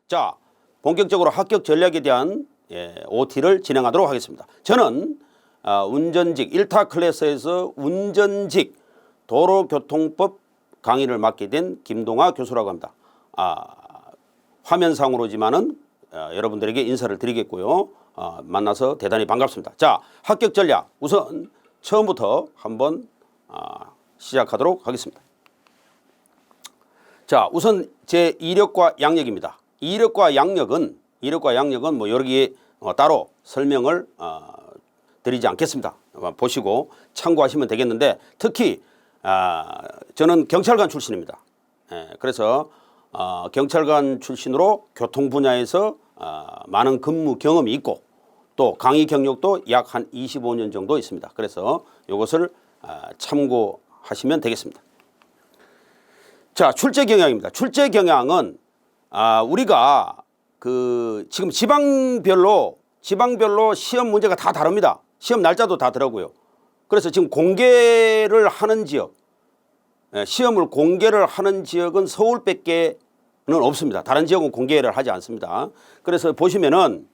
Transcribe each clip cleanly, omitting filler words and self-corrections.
자, 본격적으로 합격 전략에 대한 OT를 진행하도록 하겠습니다. 저는 운전직 1타 클래스에서 운전직 도로교통법 강의를 맡게 된 김동하 교수라고 합니다. 화면상으로지만은 여러분들에게 인사를 드리겠고요. 만나서 대단히 반갑습니다. 자, 합격 전략 우선 처음부터 한번 시작하도록 하겠습니다. 자, 우선 제 이력과 양력입니다. 이력과 양력은 뭐 여러 개 따로 설명을 드리지 않겠습니다. 보시고 참고하시면 되겠는데, 특히 저는 경찰관 출신입니다. 그래서 경찰관 출신으로 교통 분야에서 많은 근무 경험이 있고 또 강의 경력도 약 한 25년 정도 있습니다. 그래서 이것을 참고하시면 되겠습니다. 자, 출제 경향입니다. 출제 경향은 우리가 지금 지방별로 시험 문제가 다 다릅니다. 시험 날짜도 다 다르고요. 그래서 지금 공개를 하는 지역, 시험을 공개를 하는 지역은 서울밖에는 없습니다. 다른 지역은 공개를 하지 않습니다. 그래서 보시면은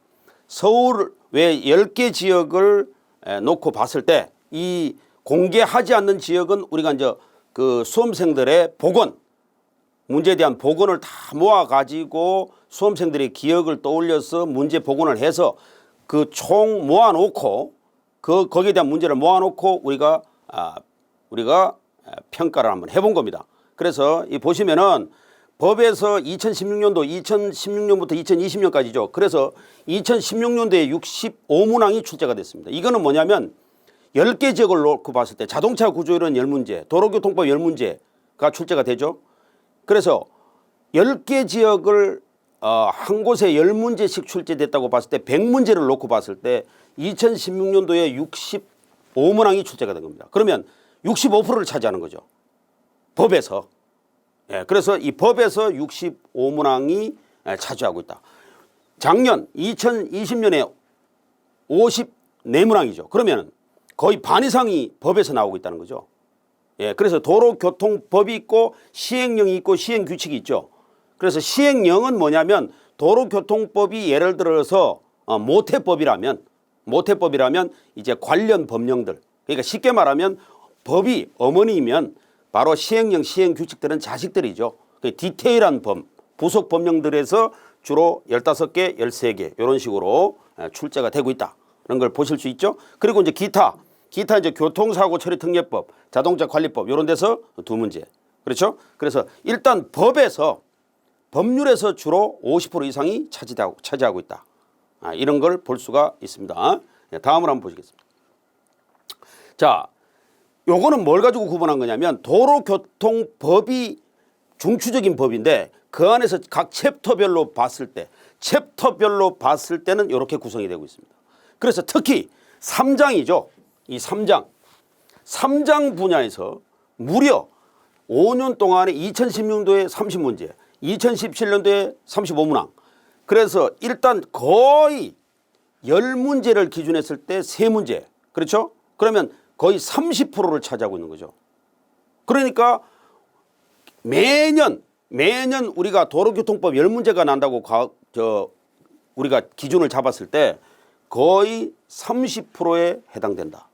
서울 외 10개 지역을 놓고 봤을 때 이 공개하지 않는 지역은 우리가 이제 그 수험생들의 복원, 문제에 대한 복원을 다 모아가지고 수험생들의 기억을 떠올려서 문제 복원을 해서 그 총 모아놓고 거기에 대한 문제를 모아놓고 우리가 평가를 한번 해본 겁니다. 그래서 이 보시면은 법에서 2016년부터 2020년까지죠. 그래서 2016년도에 65문항이 출제가 됐습니다. 이거는 뭐냐면 10개 지역을 놓고 봤을 때 자동차 구조이론 10문제, 도로교통법 10문제가 출제가 되죠. 그래서 10개 지역을 한 곳에 10문제씩 출제됐다고 봤을 때 100문제를 놓고 봤을 때 2016년도에 65문항이 출제가 된 겁니다. 그러면 65%를 차지하는 거죠. 법에서. 그래서 이 법에서 65문항이 차지하고 있다. 작년 2020년에 54문항이죠. 그러면 거의 반 이상이 법에서 나오고 있다는 거죠. 그래서 도로교통법이 있고 시행령이 있고 시행규칙이 있죠. 그래서 시행령은 뭐냐면 도로교통법이 예를 들어서 모태법이라면 이제 관련 법령들, 그러니까 쉽게 말하면 법이 어머니이면 바로 시행령, 시행규칙들은 자식들이죠. 디테일한 부속 법령들에서 주로 15개, 13개 이런 식으로 출제가 되고 있다는 걸 보실 수 있죠. 그리고 이제 기타 이제 교통사고 처리 특례법, 자동차 관리법 이런 데서 2문제. 그렇죠? 그래서 일단 법률에서 주로 50% 이상이 차지하고 있다. 이런 걸 볼 수가 있습니다. 다음으로 한번 보시겠습니다. 자, 요거는 뭘 가지고 구분한 거냐면 도로교통법이 중추적인 법인데 그 안에서 각 챕터별로 봤을 때는 이렇게 구성이 되고 있습니다. 그래서 특히 3장이죠. 이 3장 분야에서 무려 5년 동안에 2016년도에 30문제, 2017년도에 35문항. 그래서 일단 거의 10문제를 기준했을 때 3문제. 그렇죠? 그러면 거의 30%를 차지하고 있는 거죠. 그러니까 매년 우리가 도로교통법 10문제가 난다고 우리가 기준을 잡았을 때 거의 30%에 해당된다.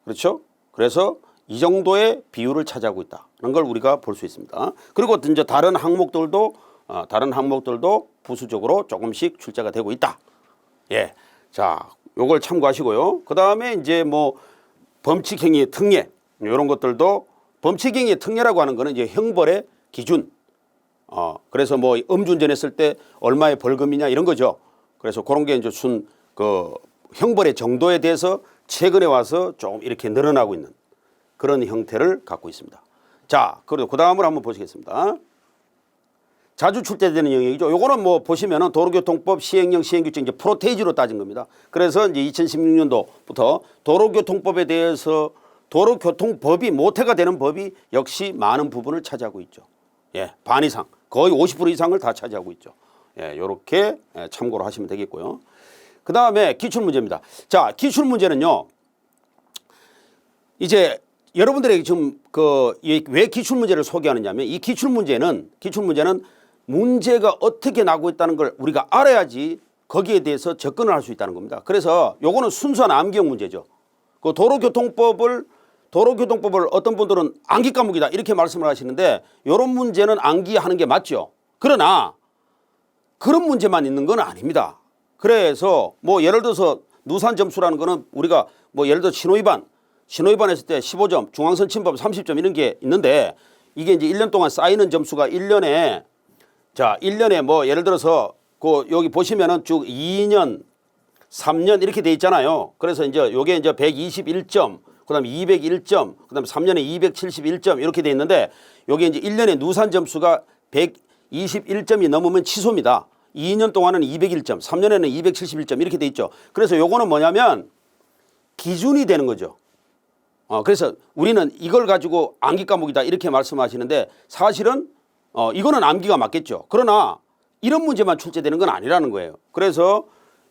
그렇죠? 그래서 이 정도의 비율을 차지하고 있다는 걸 우리가 볼 수 있습니다. 그리고 이제 다른 항목들도 부수적으로 조금씩 출제가 되고 있다. 자, 요걸 참고하시고요. 그 다음에 이제 뭐 범칙행위의 특례 이런 것들도, 범칙행위의 특례라고 하는 거는 이제 형벌의 기준. 그래서 뭐 음주운전했을 때 얼마의 벌금이냐 이런 거죠. 그래서 그런 게 이제 형벌의 정도에 대해서 최근에 와서 좀 이렇게 늘어나고 있는 그런 형태를 갖고 있습니다. 자, 그리고 그 다음으로 한번 보시겠습니다. 자주 출제되는 영역이죠. 요거는 뭐 보시면은 도로교통법 시행령, 시행규칙 이제 프로테이지로 따진 겁니다. 그래서 이제 2016년도부터 도로교통법에 대해서 도로교통법이 모태가 되는 법이 역시 많은 부분을 차지하고 있죠. 반 이상, 거의 50% 이상을 다 차지하고 있죠. 요렇게 참고로 하시면 되겠고요. 그 다음에 기출문제입니다. 자, 기출문제는요, 이제 여러분들에게 지금 왜 기출문제를 소개하느냐면 이 기출문제는 문제가 어떻게 나고 있다는 걸 우리가 알아야지 거기에 대해서 접근을 할 수 있다는 겁니다. 그래서 요거는 순수한 암기형 문제죠. 그 도로교통법을 어떤 분들은 암기 과목이다 이렇게 말씀을 하시는데 이런 문제는 암기하는 게 맞죠. 그러나 그런 문제만 있는 건 아닙니다. 그래서 뭐 예를 들어서 누산 점수라는 거는 우리가 뭐 예를 들어 신호위반 했을 때 15점, 중앙선 침범 30점 이런 게 있는데 이게 이제 1년 동안 쌓이는 점수가 1년에 뭐 예를 들어서 그 여기 보시면은 쭉 2년, 3년 이렇게 돼 있잖아요. 그래서 이제 요게 이제 121점, 그다음에 201점, 그다음에 3년에 271점 이렇게 돼 있는데 요게 이제 1년에 누산 점수가 121점이 넘으면 취소입니다. 2년 동안은 201점, 3년에는 271점 이렇게 돼 있죠. 그래서 요거는 뭐냐면 기준이 되는 거죠. 그래서 우리는 이걸 가지고 암기 과목이다 이렇게 말씀하시는데 사실은 이거는 암기가 맞겠죠. 그러나 이런 문제만 출제되는 건 아니라는 거예요. 그래서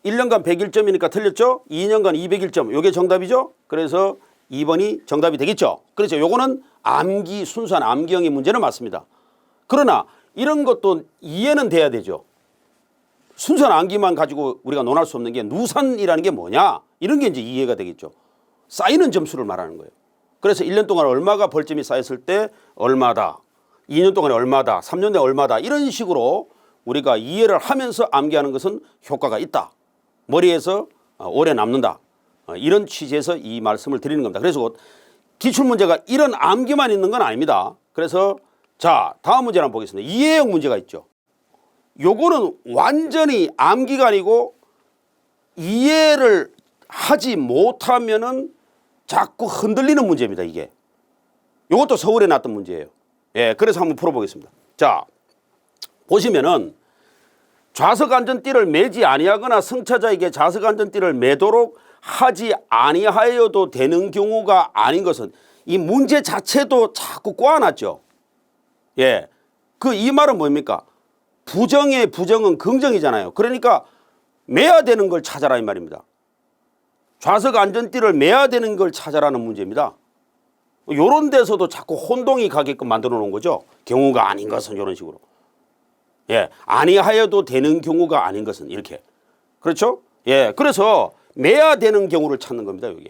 1년간 101점이니까 틀렸죠. 2년간 201점 요게 정답이죠. 그래서 2번이 정답이 되겠죠. 그래서 요거는 암기 순수한 암기형의 문제는 맞습니다. 그러나 이런 것도 이해는 돼야 되죠. 순수한 암기만 가지고 우리가 논할 수 없는 게 누산이라는 게 뭐냐 이런 게 이제 이해가 되겠죠. 쌓이는 점수를 말하는 거예요. 그래서 1년 동안 얼마가 벌점이 쌓였을 때 얼마다, 2년 동안에 얼마다, 3년 내에 얼마다 이런 식으로 우리가 이해를 하면서 암기하는 것은 효과가 있다. 머리에서 오래 남는다. 이런 취지에서 이 말씀을 드리는 겁니다. 그래서 기출문제가 이런 암기만 있는 건 아닙니다. 그래서 자 다음 문제 한번 보겠습니다. 이해형 문제가 있죠. 요거는 완전히 암기가 아니고 이해를 하지 못하면은 자꾸 흔들리는 문제입니다. 이게 요것도 서울에 났던 문제예요. 예, 그래서 한번 풀어보겠습니다. 자 보시면은 좌석 안전띠를 매지 아니하거나 승차자에게 좌석 안전띠를 매도록 하지 아니하여도 되는 경우가 아닌 것은 이 문제 자체도 자꾸 꼬아놨죠. 예, 그 이 말은 뭡니까? 부정의 부정은 긍정이잖아요. 그러니까 매야 되는 걸 찾아라 이 말입니다. 좌석 안전띠를 매야 되는 걸 찾아라는 문제입니다. 이런 데서도 자꾸 혼동이 가게끔 만들어 놓은 거죠. 경우가 아닌 것은 이런 식으로. 예, 아니하여도 되는 경우가 아닌 것은 이렇게. 그렇죠? 예, 그래서 매야 되는 경우를 찾는 겁니다. 여기.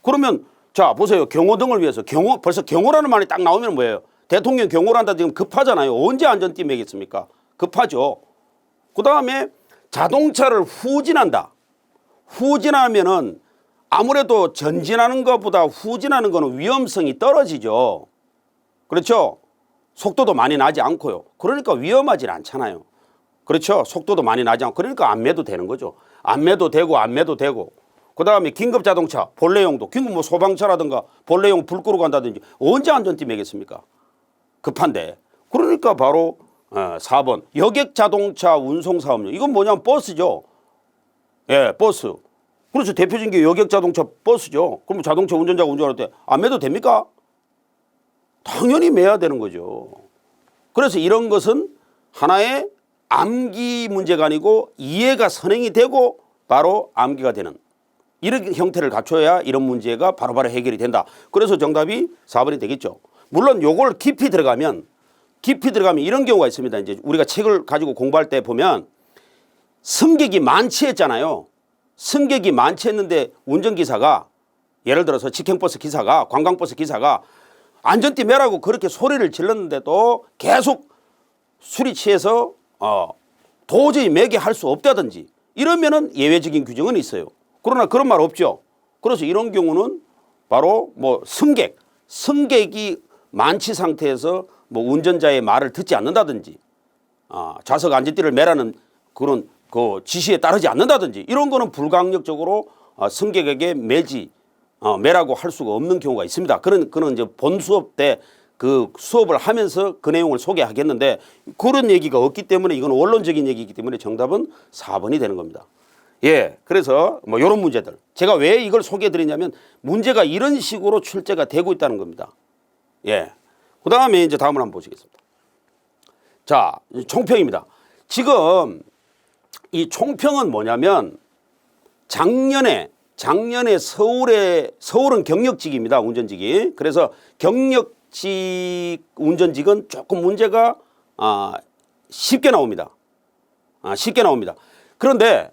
그러면 자 보세요. 경호등을 위해서 벌써 경호라는 말이 딱 나오면 뭐예요? 대통령 경호를 한다 지금 급하잖아요. 언제 안전띠 매겠습니까? 급하죠. 그 다음에 자동차를 후진한다. 후진하면은 아무래도 전진하는 것보다 후진하는 거는 위험성이 떨어지죠. 그렇죠? 속도도 많이 나지 않고요. 그러니까 위험하진 않잖아요. 그렇죠? 속도도 많이 나지 않고 그러니까 안 매도 되는 거죠. 안 매도 되고 안 매도 되고 그 다음에 긴급자동차 본래용도 긴급 뭐 소방차라든가 본래용 불 끄러 간다든지 언제 안전띠 매겠습니까? 급한데. 그러니까 바로 4번 여객자동차 운송사업용 이건 뭐냐면 버스죠. 예, 버스. 그렇죠. 대표적인 게 여객자동차 버스죠. 그럼 자동차 운전자가 운전할 때 안 매도 됩니까? 당연히 매야 되는 거죠. 그래서 이런 것은 하나의 암기 문제가 아니고 이해가 선행이 되고 바로 암기가 되는 이런 형태를 갖춰야 이런 문제가 바로바로 해결이 된다. 그래서 정답이 4번이 되겠죠. 물론 요걸 깊이 들어가면 이런 경우가 있습니다. 이제 우리가 책을 가지고 공부할 때 보면 승객이 많지 했잖아요. 승객이 많지 했는데 운전기사가 예를 들어서 직행버스 기사가 관광버스 기사가 안전띠 매라고 그렇게 소리를 질렀는데도 계속 술이 취해서 도저히 매게 할 수 없다든지 이러면은 예외적인 규정은 있어요. 그러나 그런 말 없죠. 그래서 이런 경우는 바로 뭐 승객이 만취 상태에서 뭐 운전자의 말을 듣지 않는다든지 좌석 안전띠를 매라는 그런 그 지시에 따르지 않는다든지 이런 거는 불강력적으로 승객에게 매라고 할 수가 없는 경우가 있습니다. 그는 이제 본 수업 때 그 수업을 하면서 그 내용을 소개하겠는데 그런 얘기가 없기 때문에 이건 원론적인 얘기이기 때문에 정답은 4번이 되는 겁니다. 예, 그래서 뭐 이런 문제들 제가 왜 이걸 소개해 드리냐면 문제가 이런 식으로 출제가 되고 있다는 겁니다. 예, 그 다음에 이제 다음을 한번 보시겠습니다. 자, 총평입니다. 지금 이 총평은 뭐냐면 작년에 서울은 경력직입니다. 운전직이. 그래서 경력직 운전직은 조금 문제가 쉽게 나옵니다. 쉽게 나옵니다. 그런데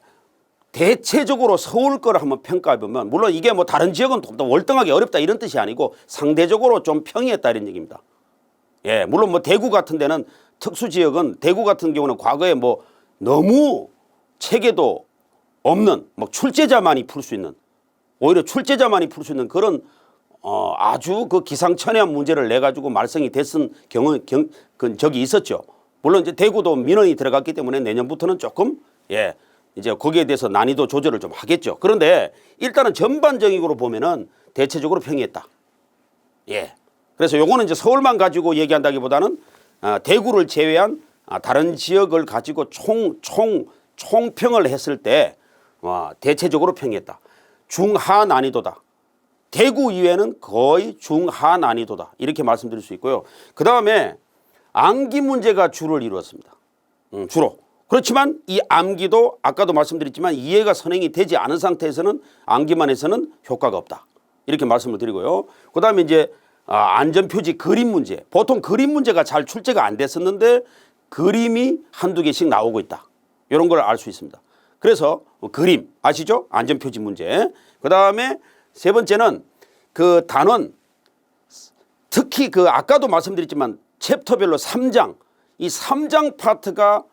대체적으로 서울 거를 한번 평가해 보면, 물론 이게 뭐 다른 지역은 더 월등하게 어렵다 이런 뜻이 아니고 상대적으로 좀 평이했다 이런 얘기입니다. 예, 물론 뭐 대구 같은 데는 특수 지역은, 대구 같은 경우는 과거에 뭐 너무 체계도 없는, 뭐 출제자만이 풀 수 있는, 오히려 출제자만이 풀 수 있는 그런 아주 그 기상천외한 문제를 내 가지고 말썽이 됐은 적이 있었죠. 물론 이제 대구도 민원이 들어갔기 때문에 내년부터는 조금 이제 거기에 대해서 난이도 조절을 좀 하겠죠. 그런데 일단은 전반적으로 보면은 대체적으로 평이했다. 그래서 요거는 이제 서울만 가지고 얘기한다기보다는 대구를 제외한 다른 지역을 가지고 총평을 했을 때 대체적으로 평이했다. 중하 난이도다. 대구 이외에는 거의 중하 난이도다. 이렇게 말씀드릴 수 있고요. 그 다음에 암기 문제가 주를 이루었습니다. 주로. 그렇지만 이 암기도 아까도 말씀드렸지만 이해가 선행이 되지 않은 상태에서는 암기만 해서는 효과가 없다. 이렇게 말씀을 드리고요. 그 다음에 이제 안전표지 그림 문제. 보통 그림 문제가 잘 출제가 안 됐었는데 그림이 한두 개씩 나오고 있다. 이런 걸 알 수 있습니다. 그래서 그림 아시죠? 안전표지 문제. 그 다음에 세 번째는 그 단원, 특히 그 아까도 말씀드렸지만 챕터별로 3장, 이 3장 파트가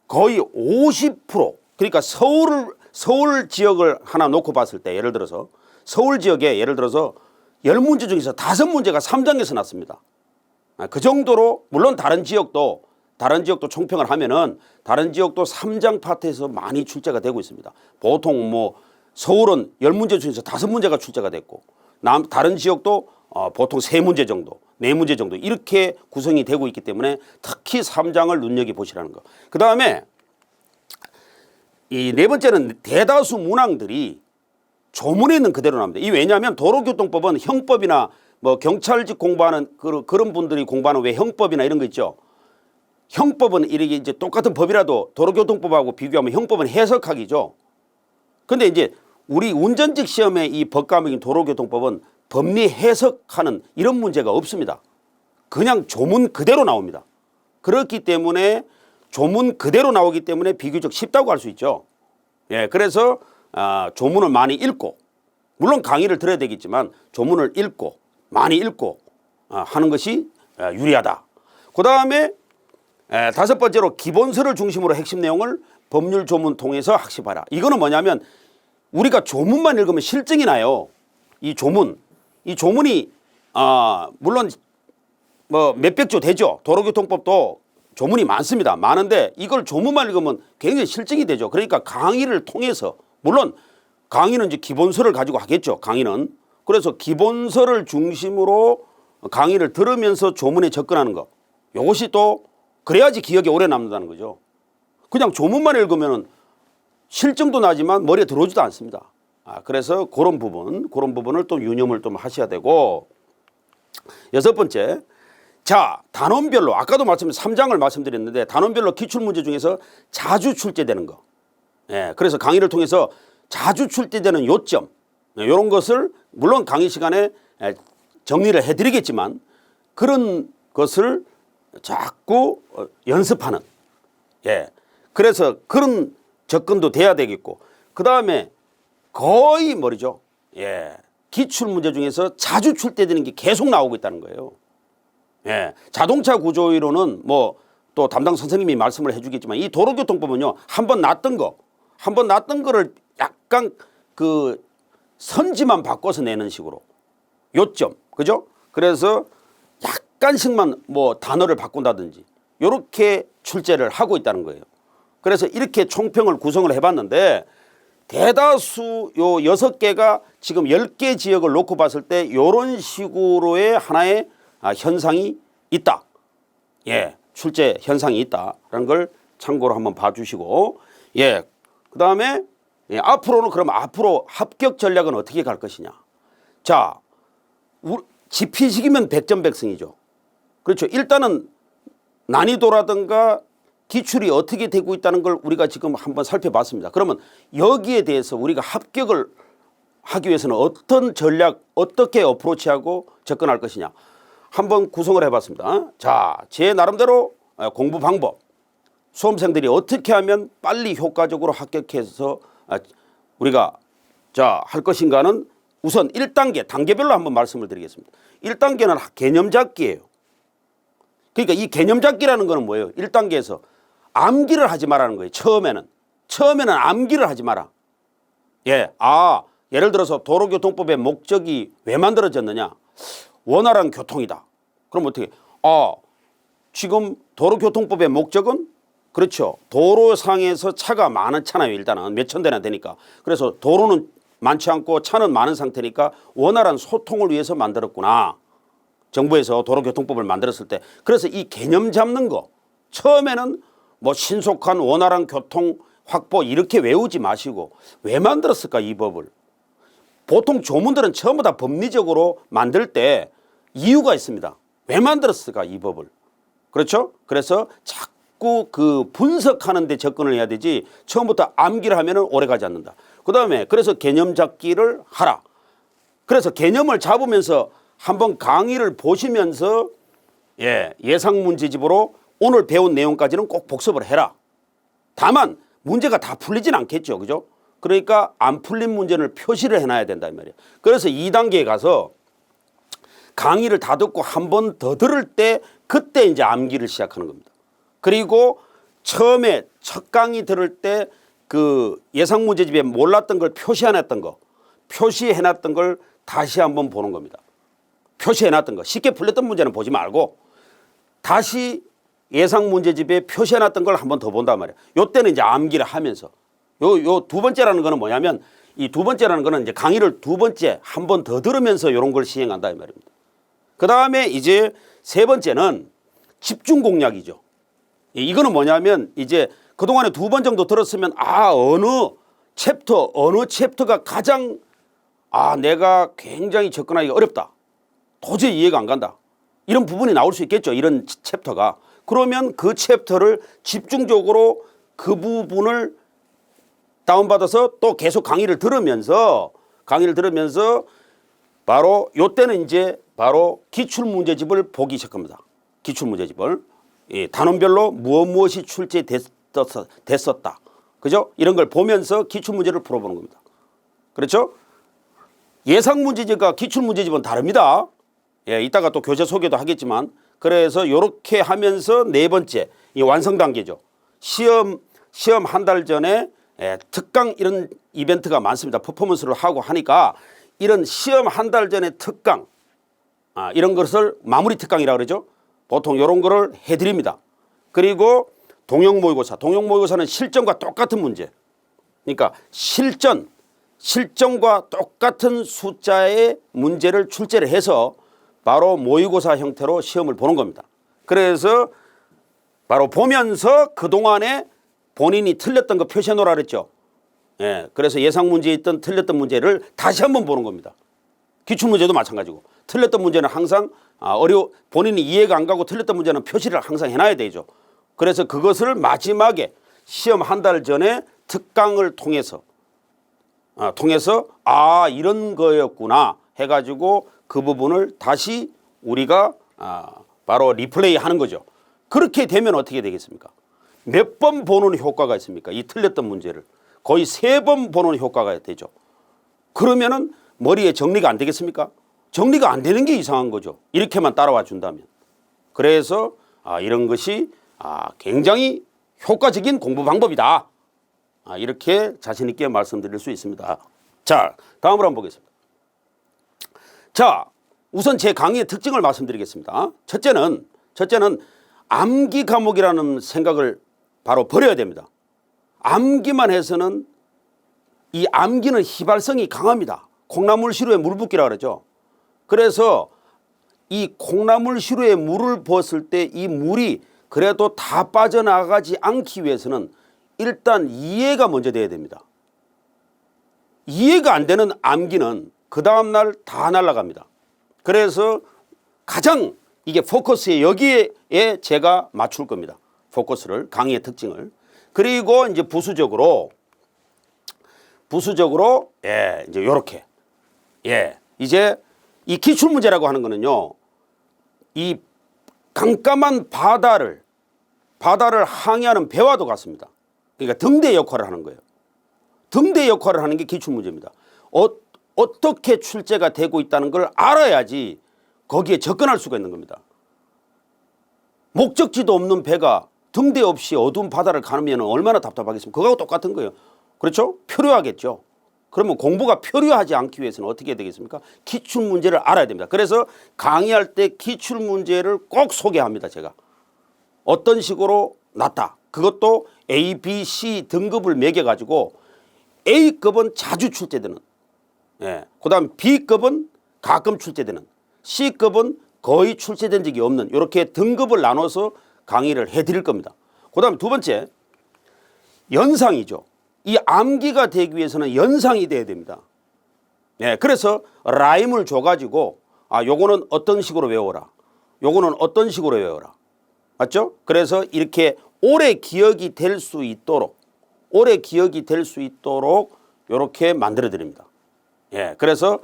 거의 50%, 그러니까 서울 지역을 하나 놓고 봤을 때, 예를 들어서 서울 지역에 예를 들어서 10문제 중에서 5문제가 3장에서 났습니다. 그 정도로, 물론 다른 지역도 총평을 하면은 다른 지역도 3장 파트에서 많이 출제가 되고 있습니다. 보통 뭐 서울은 10문제 중에서 5문제가 출제가 됐고, 다른 지역도 보통 3문제 정도, 4문제 정도 이렇게 구성이 되고 있기 때문에 특히 3장을 눈여겨보시라는 거. 그 다음에 이 네 번째는 대다수 문항들이 조문에 있는 그대로 나옵니다. 이 왜냐하면 도로교통법은 형법이나 뭐 경찰직 공부하는 그런 분들이 공부하는 왜 형법이나 이런 거 있죠. 형법은 이렇게 이제 똑같은 법이라도 도로교통법하고 비교하면 형법은 해석하기죠. 근데 이제 우리 운전직 시험에 이 법과목인 도로교통법은 법리 해석하는 이런 문제가 없습니다. 그냥 조문 그대로 나옵니다. 그렇기 때문에 조문 그대로 나오기 때문에 비교적 쉽다고 할 수 있죠. 그래서 조문을 많이 읽고, 물론 강의를 들어야 되겠지만 조문을 읽고 많이 읽고 하는 것이 유리하다. 그 다음에 다섯 번째로 기본서를 중심으로 핵심 내용을 법률 조문 통해서 학습하라. 이거는 뭐냐면 우리가 조문만 읽으면 실증이 나요. 이 조문이 물론 뭐 몇백 조 되죠. 도로교통법도 조문이 많습니다. 많은데 이걸 조문만 읽으면 굉장히 실증이 되죠. 그러니까 강의를 통해서, 물론 강의는 이제 기본서를 가지고 하겠죠. 강의는. 그래서 기본서를 중심으로 강의를 들으면서 조문에 접근하는 것. 이것이 또 그래야지 기억에 오래 남는다는 거죠. 그냥 조문만 읽으면 실증도 나지만 머리에 들어오지도 않습니다. 그래서 그런 부분을 또 유념을 좀 하셔야 되고, 여섯 번째, 자, 단원별로 아까도 3장을 말씀드렸는데 단원별로 기출문제 중에서 자주 출제되는 거. 그래서 강의를 통해서 자주 출제되는 요점, 이런 것을 물론 강의 시간에 정리를 해드리겠지만 그런 것을 자꾸 연습하는, 그래서 그런 접근도 돼야 되겠고, 그 다음에 거의 뭐죠? 기출문제 중에서 자주 출제되는 게 계속 나오고 있다는 거예요. 자동차 구조이론은 뭐 또 담당 선생님이 말씀을 해주겠지만 이 도로교통법은요, 한번 났던 거를 약간 그 선지만 바꿔서 내는 식으로 요점, 그죠? 그래서 약간씩만 뭐 단어를 바꾼다든지 이렇게 출제를 하고 있다는 거예요. 그래서 이렇게 총평을 구성을 해봤는데 대다수 요 6개가 지금 10개 지역을 놓고 봤을 때 이런 식으로의 하나의 현상이 있다. 출제 현상이 있다라는 걸 참고로 한번 봐주시고, 그 다음에 앞으로는 그럼 앞으로 합격 전략은 어떻게 갈 것이냐. 자, 지피식이면 백전백승이죠. 그렇죠. 일단은 난이도라든가 기출이 어떻게 되고 있다는 걸 우리가 지금 한번 살펴봤습니다. 그러면 여기에 대해서 우리가 합격을 하기 위해서는 어떤 전략, 어떻게 어프로치하고 접근할 것이냐 한번 구성을 해봤습니다. 자, 제 나름대로 공부 방법, 수험생들이 어떻게 하면 빨리 효과적으로 합격해서 우리가 할 것인가는 우선 1단계, 단계별로 한번 말씀을 드리겠습니다. 1단계는 개념 잡기예요. 그러니까 이 개념 잡기라는 거는 뭐예요? 1단계에서 암기를 하지 말라는 거예요. 처음에는 암기를 하지 마라. 예를 들어서 도로교통법의 목적이 왜 만들어졌느냐? 원활한 교통이다. 그럼 어떻게? 지금 도로교통법의 목적은 그렇죠. 도로상에서 차가 많잖아요. 일단은 몇천 대나 되니까. 그래서 도로는 많지 않고 차는 많은 상태니까 원활한 소통을 위해서 만들었구나. 정부에서 도로교통법을 만들었을 때. 그래서 이 개념 잡는 거 처음에는 뭐 신속한 원활한 교통 확보 이렇게 외우지 마시고 왜 만들었을까 이 법을. 보통 조문들은 전부 다 법리적으로 만들 때 이유가 있습니다. 왜 만들었을까 이 법을. 그렇죠? 그래서 자꾸 그 분석하는 데 접근을 해야 되지 처음부터 암기를 하면 오래 가지 않는다. 그 다음에 그래서 개념 잡기를 하라. 그래서 개념을 잡으면서 한번 강의를 보시면서 예상 문제집으로 오늘 배운 내용까지는 꼭 복습을 해라. 다만 문제가 다 풀리진 않겠죠. 그죠? 그러니까 안 풀린 문제를 표시를 해놔야 된다 이 말이에요. 그래서 2단계에 가서 강의를 다 듣고 한 번 더 들을 때 그때 이제 암기를 시작하는 겁니다. 그리고 처음에 첫 강의 들을 때 그 예상 문제집에 몰랐던 걸 표시해놨던 걸 다시 한번 보는 겁니다. 표시해놨던 거 쉽게 풀렸던 문제는 보지 말고 다시 예상 문제집에 표시해놨던 걸 한 번 더 본단 말이에요. 요때는 이제 암기를 하면서 요 두 번째라는 거는 뭐냐면 이 두 번째라는 거는 이제 강의를 두 번째 한 번 더 들으면서 이런 걸 시행한다 이 말입니다. 그 다음에 이제 세 번째는 집중 공략이죠. 이거는 뭐냐면 이제 그동안에 두 번 정도 들었으면 어느 챕터가 가장 내가 굉장히 접근하기가 어렵다. 도저히 이해가 안 간다. 이런 부분이 나올 수 있겠죠. 이런 챕터가. 그러면 그 챕터를 집중적으로 그 부분을 다운받아서 또 계속 강의를 들으면서 바로 요때는 이제 바로 기출문제집을 보기 시작합니다. 기출문제집을. 단원별로 무엇이 출제됐었다. 그죠? 이런 걸 보면서 기출문제를 풀어보는 겁니다. 그렇죠? 예상문제집과 기출문제집은 다릅니다. 이따가 또 교재 소개도 하겠지만 그래서 이렇게 하면서 네 번째 이 완성 단계죠. 시험 한 달 전에 특강 이런 이벤트가 많습니다. 퍼포먼스를 하고 하니까 이런 시험 한 달 전에 특강 이런 것을 마무리 특강이라고 그러죠. 보통 이런 거를 해드립니다. 그리고 동형 모의고사는 실전과 똑같은 문제. 그러니까 실전과 똑같은 숫자의 문제를 출제를 해서 바로 모의고사 형태로 시험을 보는 겁니다. 그래서 바로 보면서 그동안에 본인이 틀렸던 거 표시해 놓으라 그랬죠. 그래서 예상 문제에 있던 틀렸던 문제를 다시 한번 보는 겁니다. 기출문제도 마찬가지고 틀렸던 문제는 항상 본인이 이해가 안 가고 틀렸던 문제는 표시를 항상 해놔야 되죠. 그래서 그것을 마지막에 시험 한 달 전에 특강을 통해서 이런 거였구나 해가지고 그 부분을 다시 우리가 바로 리플레이 하는 거죠. 그렇게 되면 어떻게 되겠습니까? 몇 번 보는 효과가 있습니까? 이 틀렸던 문제를 거의 3번 보는 효과가 되죠. 그러면은 머리에 정리가 안 되겠습니까? 정리가 안 되는 게 이상한 거죠. 이렇게만 따라와 준다면. 그래서 이런 것이 굉장히 효과적인 공부 방법이다. 이렇게 자신 있게 말씀드릴 수 있습니다. 자, 다음으로 한번 보겠습니다. 자, 우선 제 강의의 특징을 말씀드리겠습니다. 첫째는 암기 과목이라는 생각을 바로 버려야 됩니다. 암기만 해서는 이 암기는 휘발성이 강합니다. 콩나물 시루에 물 붓기라 그러죠. 그래서 이 콩나물 시루에 물을 부었을 때 이 물이 그래도 다 빠져나가지 않기 위해서는 일단 이해가 먼저 돼야 됩니다. 이해가 안 되는 암기는 그 다음날 다 날아갑니다. 그래서 가장 이게 포커스에 여기에 제가 맞출 겁니다. 포커스를 강의의 특징을. 그리고 이제 부수적으로 이제 요렇게 이제 이 기출문제라고 하는 거는요 이 깜깜한 바다를 바다를 항해하는 배와도 같습니다. 그러니까 등대 역할을 하는 거예요. 등대 역할을 하는 게 기출문제입니다. 어떻게 출제가 되고 있다는 걸 알아야지 거기에 접근할 수가 있는 겁니다. 목적지도 없는 배가 등대 없이 어두운 바다를 가면 얼마나 답답하겠습니까? 그거하고 똑같은 거예요. 그렇죠? 표류하겠죠. 그러면 공부가 표류하지 않기 위해서는 어떻게 해야 되겠습니까? 기출문제를 알아야 됩니다. 그래서 강의할 때 기출문제를 꼭 소개합니다. 제가 어떤 식으로 났다. 그것도 A, B, C 등급을 매겨가지고 A급은 자주 출제되는, 그 다음 B급은 가끔 출제되는, C급은 거의 출제된 적이 없는, 이렇게 등급을 나눠서 강의를 해드릴 겁니다. 그 다음 두 번째, 연상이죠. 이 암기가 되기 위해서는 연상이 돼야 됩니다. 그래서 라임을 줘가지고 요거는 어떤 식으로 외워라, 요거는 어떤 식으로 외워라. 맞죠? 그래서 이렇게 오래 기억이 될 수 있도록, 오래 기억이 될 수 있도록 이렇게 만들어 드립니다. 그래서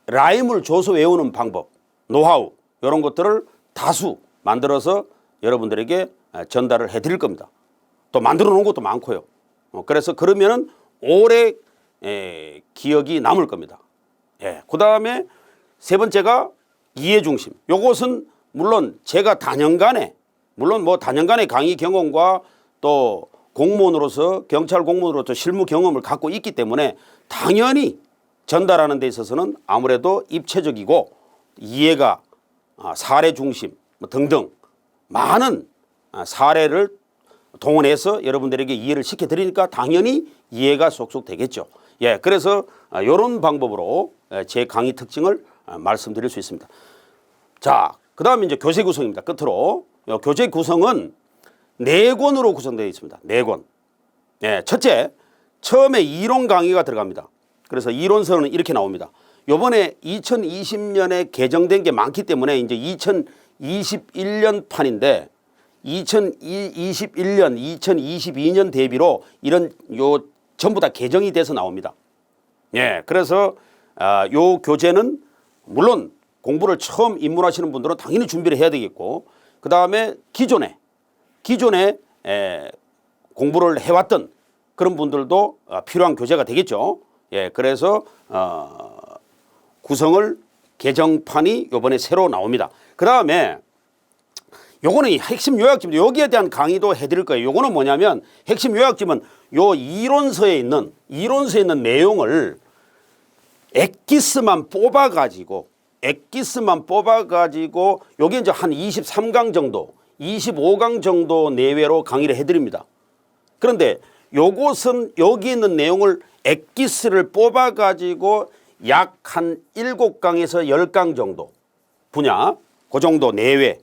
라임을 줘서 외우는 방법, 노하우 이런 것들을 다수 만들어서 여러분들에게 전달을 해 드릴 겁니다. 또 만들어 놓은 것도 많고요. 그래서 그러면은 오래 기억이 남을 겁니다. 그 다음에 세 번째가 이해 중심. 요것은 물론 제가 단연간에, 물론 뭐 단연간의 강의 경험과 또 공무원으로서, 경찰 공무원으로서 실무 경험을 갖고 있기 때문에 당연히 전달하는 데 있어서는 아무래도 입체적이고 이해가 사례 중심 등등 많은 사례를 동원해서 여러분들에게 이해를 시켜드리니까 당연히 이해가 쏙쏙 되겠죠. 그래서 이런 방법으로 제 강의 특징을 말씀드릴 수 있습니다. 자, 그 다음에 이제 교재 구성입니다. 끝으로 교재 구성은 4권으로 구성되어 있습니다. 4권. 첫째, 처음에 이론 강의가 들어갑니다. 그래서 이론서는 이렇게 나옵니다. 요번에 2020년에 개정된 게 많기 때문에 이제 2021년 판인데 2021년, 2022년 대비로 이런 전부 다 개정이 돼서 나옵니다. 그래서 요 교재는 물론 공부를 처음 입문하시는 분들은 당연히 준비를 해야 되겠고, 그 다음에 기존에 공부를 해왔던 그런 분들도 필요한 교재가 되겠죠. 그래서 구성을 개정판이 요번에 새로 나옵니다. 그 다음에 요거는 핵심 요약집입니다. 여기에 대한 강의도 해드릴 거예요. 요거는 뭐냐면 핵심 요약집은 요 이론서에 있는 내용을 엑기스만 뽑아가지고 요게 이제 한 23강 정도, 25강 정도 내외로 강의를 해드립니다. 그런데 요것은 여기 있는 내용을 엑기스를 뽑아가지고 약 한 7강에서 10강 정도 분야, 그 정도 내외,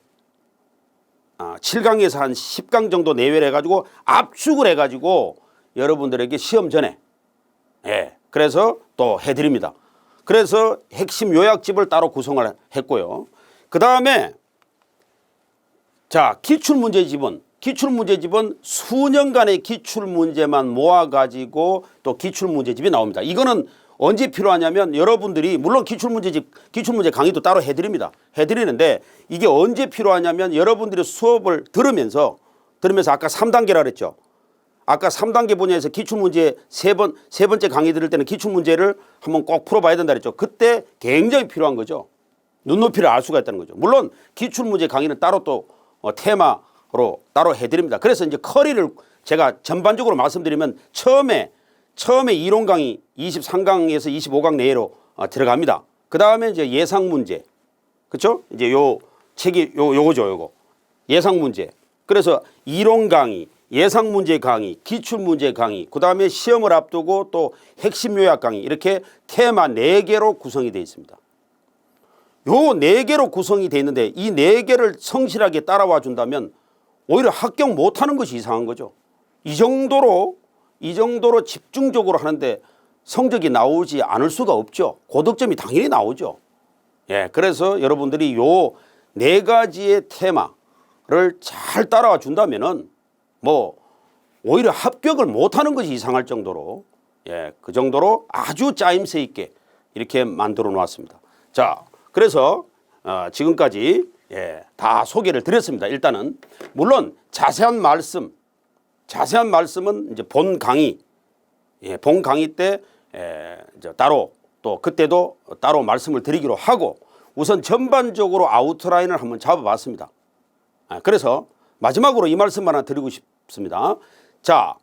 7강에서 한 10강 정도 내외를 해가지고 압축을 해가지고 여러분들에게 시험 전에 그래서 또 해드립니다. 그래서 핵심 요약집을 따로 구성을 했고요. 그 다음에 자, 기출문제집은 수년간의 기출문제만 모아가지고 또 기출문제집이 나옵니다. 이거는 언제 필요하냐면 여러분들이 물론 기출문제 강의도 따로 해드립니다. 해드리는데 이게 언제 필요하냐면 여러분들이 수업을 들으면서 아까 3단계라 그랬죠. 아까 3단계 분야에서 기출문제 세 번째 강의 들을 때는 기출문제를 한번 꼭 풀어봐야 된다 그랬죠. 그때 굉장히 필요한 거죠. 눈높이를 알 수가 있다는 거죠. 물론 기출문제 강의는 따로 또 테마로 따로 해드립니다. 그래서 이제 커리를 제가 전반적으로 말씀드리면 처음에 이론 강의 23강에서 25강 내외로 들어갑니다. 그 다음에 이제 예상 문제, 그렇죠? 이제 요 책이 요거죠. 예상 문제. 그래서 이론 강의, 예상 문제 강의, 기출 문제 강의, 그 다음에 시험을 앞두고 또 핵심 요약 강의, 이렇게 테마 4개로 구성이 되어 있습니다. 요 4개로 구성이 되어 있는데 이 4개를 성실하게 따라와 준다면 오히려 합격 못하는 것이 이상한 거죠. 이 정도로 집중적으로 하는데 성적이 나오지 않을 수가 없죠. 고득점이 당연히 나오죠. 그래서 여러분들이 요 4가지의 테마를 잘 따라와 준다면은 뭐 오히려 합격을 못하는 것이 이상할 정도로 그 정도로 아주 짜임새 있게 이렇게 만들어 놓았습니다. 자, 그래서 지금까지 다 소개를 드렸습니다. 일단은 물론 자세한 말씀은 이제 본 강의 때 이제 따로 또 그때도 따로 말씀을 드리기로 하고 우선 전반적으로 아웃라인을 한번 잡아봤습니다. 그래서 마지막으로 이 말씀 하나 드리고 싶습니다. 자,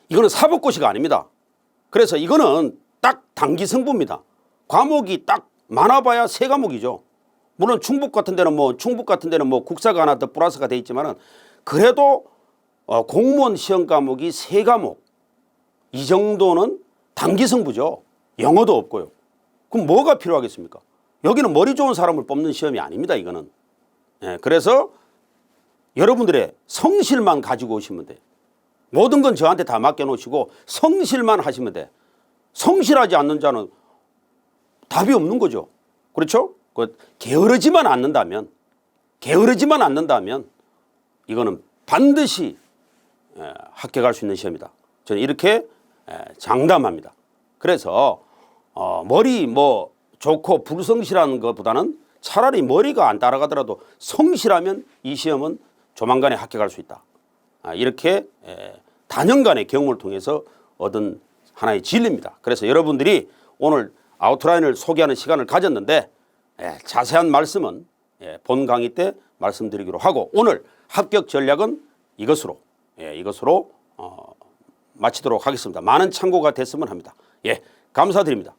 이거는 사법고시가 아닙니다. 그래서 이거는 딱 단기 승부입니다. 과목이 딱 많아봐야 3과목이죠. 물론 충북 같은 데는 뭐 국사가 하나 더 플러스가 돼 있지만은 그래도 공무원 시험 과목이 3과목 이 정도는 단기 승부죠. 영어도 없고요. 그럼 뭐가 필요하겠습니까? 여기는 머리 좋은 사람을 뽑는 시험이 아닙니다. 이거는. 그래서 여러분들의 성실만 가지고 오시면 돼요. 모든 건 저한테 다 맡겨놓으시고 성실만 하시면 돼. 성실하지 않는 자는 답이 없는 거죠. 그렇죠? 게으르지만 않는다면 이거는 반드시 합격할 수 있는 시험이다. 저는 이렇게 장담합니다. 그래서 머리 좋고 불성실한 것보다는 차라리 머리가 안 따라가더라도 성실하면 이 시험은 조만간에 합격할 수 있다. 이렇게 다년간의 경험을 통해서 얻은 하나의 진리입니다. 그래서 여러분들이 오늘 아웃라인을 소개하는 시간을 가졌는데 자세한 말씀은 본 강의 때 말씀드리기로 하고 오늘 합격 전략은 이것으로 마치도록 하겠습니다. 많은 참고가 됐으면 합니다. 감사드립니다.